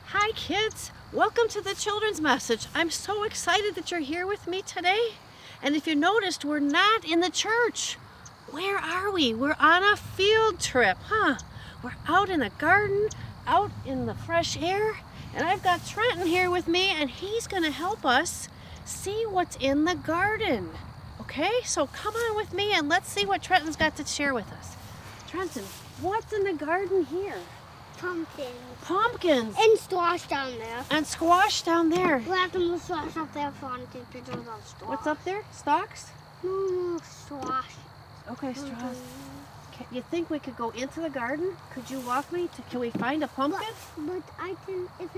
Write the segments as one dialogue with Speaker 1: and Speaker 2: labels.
Speaker 1: Hi kids, welcome to the children's message. I'm so excited that you're here with me today. And if you noticed, we're not in the church. Where are we? We're on a field trip, huh? We're out in the garden, out in the fresh air. And I've got Trenton here with me, and he's gonna help us see what's in the garden. Okay, so come on with me and let's see what Trenton's got to share with us. Trenton, what's in the garden here?
Speaker 2: Pumpkins.
Speaker 1: Pumpkins.
Speaker 2: And squash down there.
Speaker 1: And squash down there.
Speaker 2: We'll have to move squash up there for to take pictures of squash.
Speaker 1: What's up there? Stalks?
Speaker 2: No, squash.
Speaker 1: Okay, straws. You think we could go into the garden? Could you walk me? Can we find a pumpkin?
Speaker 2: But I can if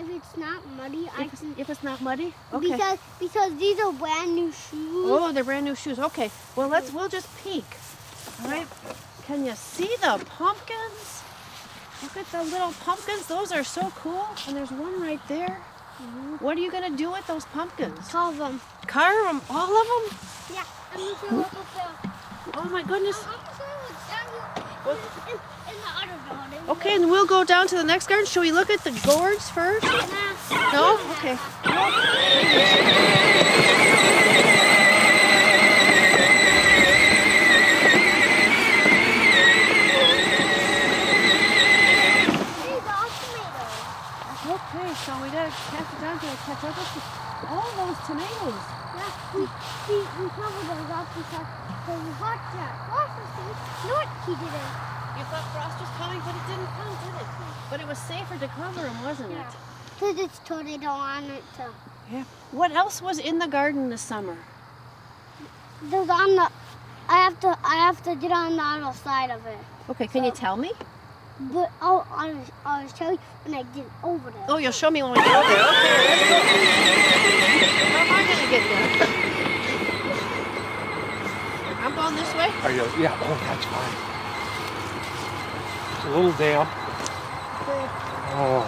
Speaker 2: it's not muddy.
Speaker 1: If it's not muddy? Okay.
Speaker 2: Because these are brand new shoes.
Speaker 1: Oh, they're brand new shoes. Okay. Well, we'll just peek. All right. Can you see the pumpkins? Look at the little pumpkins. Those are so cool. And there's one right there. What are you going to do with those pumpkins?
Speaker 2: Carve them.
Speaker 1: Carve them? All of them?
Speaker 2: Yeah. I'm going to show you what's up there.
Speaker 1: Oh my goodness.
Speaker 2: I'm going to show you what's down here in the other garden.
Speaker 1: Okay, and we'll go down to the next garden. Shall we look at the gourds first? No? Okay. Okay, so we gotta pass it down to catch up with all those tomatoes.
Speaker 2: Yeah, we covered those up because we got that frost was coming. You know what? He didn't.
Speaker 1: You thought frost was coming, but it didn't come, did it? But it was safer to cover them, wasn't it?
Speaker 2: Because it's tornado on it too.
Speaker 1: Yeah. What else was in the garden this summer?
Speaker 2: There's on the. I have to get on the other side of it.
Speaker 1: Okay, can you tell me?
Speaker 2: But I'll show you when I get over there.
Speaker 1: Oh, you'll show me when we get over there. Okay, let's go. How am I gonna get there? I'm going this way?
Speaker 3: Are you? Yeah, oh, that's fine. It's a little damp. Oh.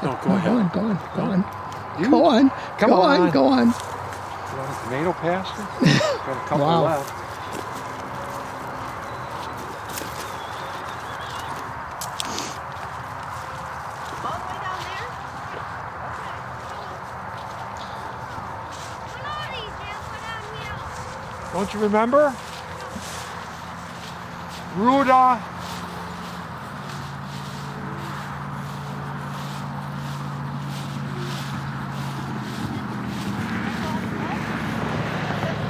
Speaker 3: No, go ahead.
Speaker 4: Go on.
Speaker 3: You?
Speaker 4: Go on.
Speaker 3: Come
Speaker 4: Go
Speaker 3: on.
Speaker 4: on. Go on.
Speaker 3: You want a tomato pasture? Got a couple
Speaker 4: Wow.
Speaker 3: left.
Speaker 1: All the way down there?
Speaker 3: Don't you remember? Ruda.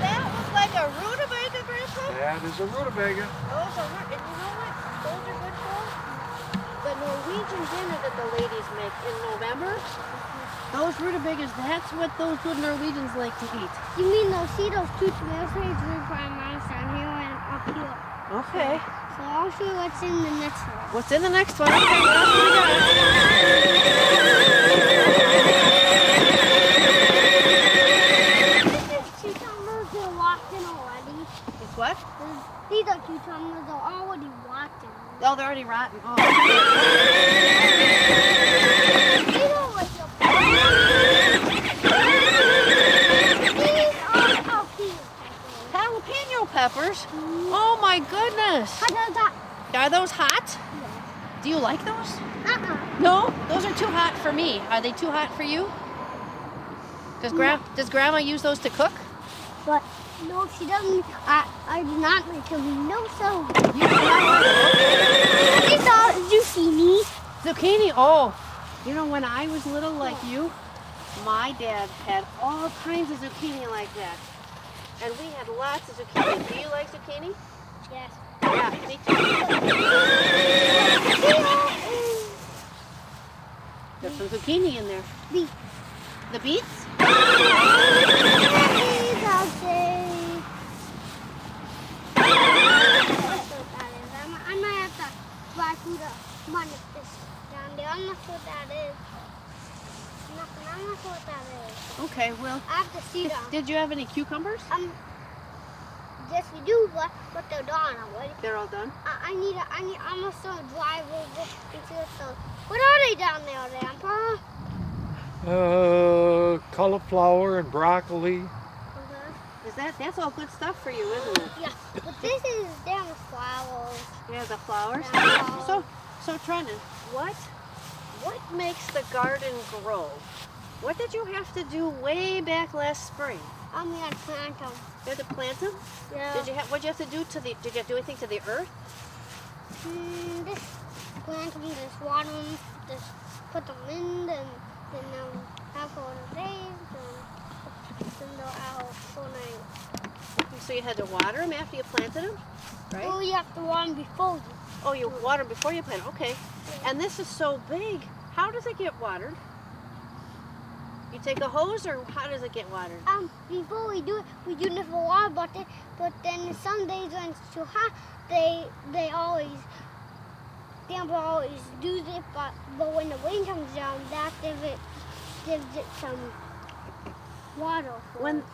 Speaker 1: That was like a rutabaga, Grandpa?
Speaker 3: That is a rutabaga.
Speaker 1: Those are, and you know what those are good for? The Norwegian dinner that the ladies make in November. Those rutabagas, that's what those good Norwegians like to eat.
Speaker 2: You mean those see those two tomato trees we find mice down here and up here?
Speaker 1: Okay.
Speaker 2: So I'll show you what's in the next one.
Speaker 1: What's in the next one? Okay, what else do we got?
Speaker 2: This is cucumbers, they're locked in already.
Speaker 1: It's what?
Speaker 2: These are cucumbers, they're already locked in.
Speaker 1: Oh, they're already rotten. Oh.
Speaker 2: These are like the These are jalapeno.
Speaker 1: Jalapeno peppers? Oh my goodness.
Speaker 2: How does that?
Speaker 1: Are those hot? Do you like those?
Speaker 2: Uh-uh.
Speaker 1: No? Those are too hot for me. Are they too hot for you? Does Grandma use those to cook?
Speaker 2: But no, she doesn't. I do not like them. No, so.
Speaker 1: You do not like them?
Speaker 2: These are zucchini.
Speaker 1: Zucchini? Oh. You know, when I was little like you, my dad had all kinds of zucchini like that. And we had lots of zucchini. Do you like zucchini?
Speaker 2: Yes.
Speaker 1: Yeah, me too. There's some zucchini in there.
Speaker 2: Beets.
Speaker 1: The beets?
Speaker 2: I might have to buy food up this down there. I'm not sure what that is. I'm not sure what that is.
Speaker 1: Okay, well,
Speaker 2: I have to see them.
Speaker 1: did you have any cucumbers?
Speaker 2: Yes, we do, but they're done already.
Speaker 1: They're all done?
Speaker 2: I'm just gonna drive over into the. What are they down there, Grandpa?
Speaker 3: Cauliflower and broccoli.
Speaker 1: That's all good stuff for you, isn't it?
Speaker 2: Yeah, but this is them flowers.
Speaker 1: Yeah, the flowers.
Speaker 2: Yeah.
Speaker 1: So Trenton, what what makes the garden grow? What did you have to do way back last spring?
Speaker 2: We had to plant them.
Speaker 1: You had to plant them?
Speaker 2: Yeah.
Speaker 1: What'd you have to do to the, did you have to do anything to the earth?
Speaker 2: Just plant them, just water them, just put them in, then have all the days, and then they're out so nice.
Speaker 1: So you had to water them after you planted them, right?
Speaker 2: Oh, you have to water them before you.
Speaker 1: Oh, you water them before you plant. Okay. And this is so big. How does it get watered? You take a hose, or how does it get watered?
Speaker 2: Before we do it, we use it for water, but then some days when it's too hot, they always do it, but when the rain comes down, that gives it some water.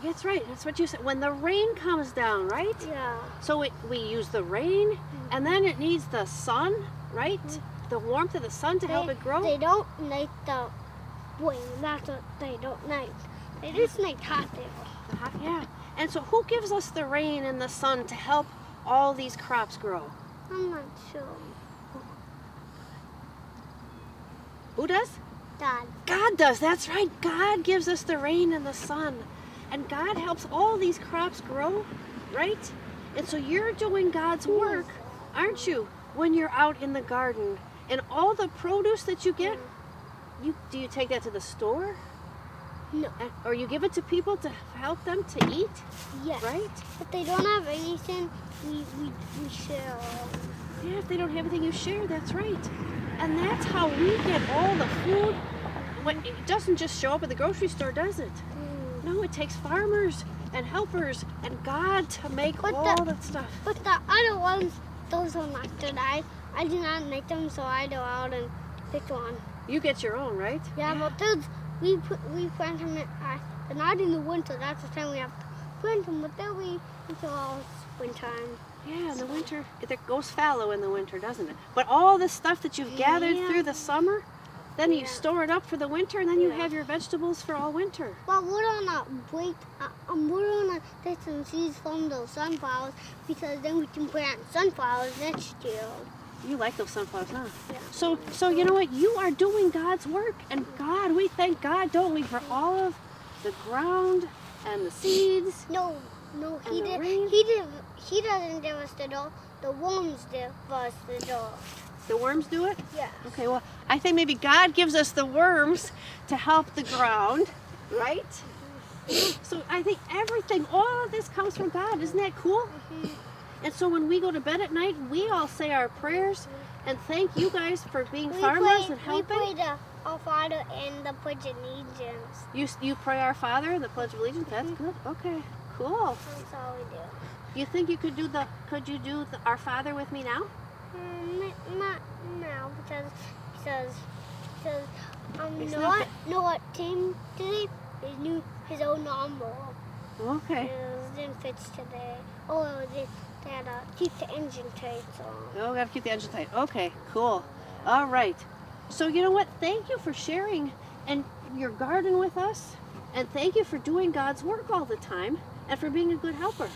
Speaker 1: That's right. That's what you said. When the rain comes down, right?
Speaker 2: Yeah.
Speaker 1: So we use the rain, and then it needs the sun, right? The warmth of the sun to help it grow.
Speaker 2: They don't like the rain. That's what they don't like. They just like hot there.
Speaker 1: Yeah. And so who gives us the rain and the sun to help all these crops grow?
Speaker 2: I'm not sure.
Speaker 1: Who does?
Speaker 2: Dad.
Speaker 1: God does. That's right. God gives us the rain and the sun. And God helps all these crops grow, right? And so you're doing God's work, aren't you? When you're out in the garden. And all the produce that you get, do you take that to the store?
Speaker 2: No.
Speaker 1: Or you give it to people to help them to eat?
Speaker 2: Yes.
Speaker 1: Right?
Speaker 2: If they don't have anything, we share.
Speaker 1: Yeah, if they don't have anything, you share. That's right. And that's how we get all the food. It doesn't just show up at the grocery store, does it? No, it takes farmers and helpers and God to make all that stuff.
Speaker 2: But the other ones, those are not good. I do not make them, so I go out and pick one.
Speaker 1: You get your own, right?
Speaker 2: Yeah, but those we plant them not in the winter. That's the time we have to plant them. But then we until all springtime.
Speaker 1: Yeah, in the winter it goes fallow in the winter, doesn't it? But all the stuff that you've gathered through the summer, then you store it up for the winter, and then you have your vegetables for all winter.
Speaker 2: Well, we're gonna take some seeds from those sunflowers because then we can plant sunflowers next year.
Speaker 1: You like those sunflowers, huh?
Speaker 2: Yeah.
Speaker 1: So you know what? You are doing God's work, and God, we thank God, don't we, for all of the ground and the seeds.
Speaker 2: No, he doesn't give us the dough. The worms give us the dough.
Speaker 1: The worms do it?
Speaker 2: Yeah.
Speaker 1: Okay, well, I think maybe God gives us the worms to help the ground, right? So I think everything, all of this comes from God. Isn't that cool? And so when we go to bed at night, we all say our prayers and thank you guys for being farmers and helping.
Speaker 2: We pray Our Father and the Pledge of Allegiance.
Speaker 1: You pray Our Father and the Pledge of Allegiance? That's good. Okay, cool.
Speaker 2: That's all we do.
Speaker 1: You think you could do Our Father with me now?
Speaker 2: Not now because Noah came today. His own number.
Speaker 1: Okay.
Speaker 2: It didn't fit today. They had to keep the engine tight. So.
Speaker 1: Gotta keep the engine tight. Okay, cool. All right. So you know what? Thank you for sharing and your garden with us, and thank you for doing God's work all the time and for being a good helper.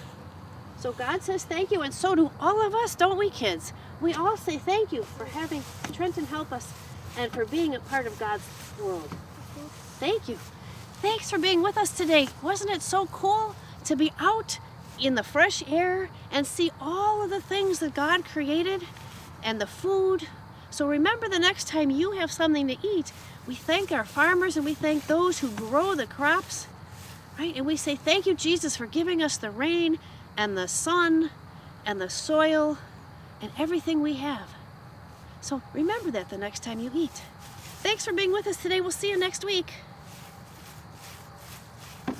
Speaker 1: So God says thank you, and so do all of us, don't we, kids? We all say thank you for having Trenton help us and for being a part of God's world. Thank you. Thanks for being with us today. Wasn't it so cool to be out in the fresh air and see all of the things that God created and the food? So remember, the next time you have something to eat, we thank our farmers and we thank those who grow the crops, right? And we say thank you, Jesus, for giving us the rain and the sun and the soil and everything we have. So remember that the next time you eat. Thanks for being with us today. We'll see you next week.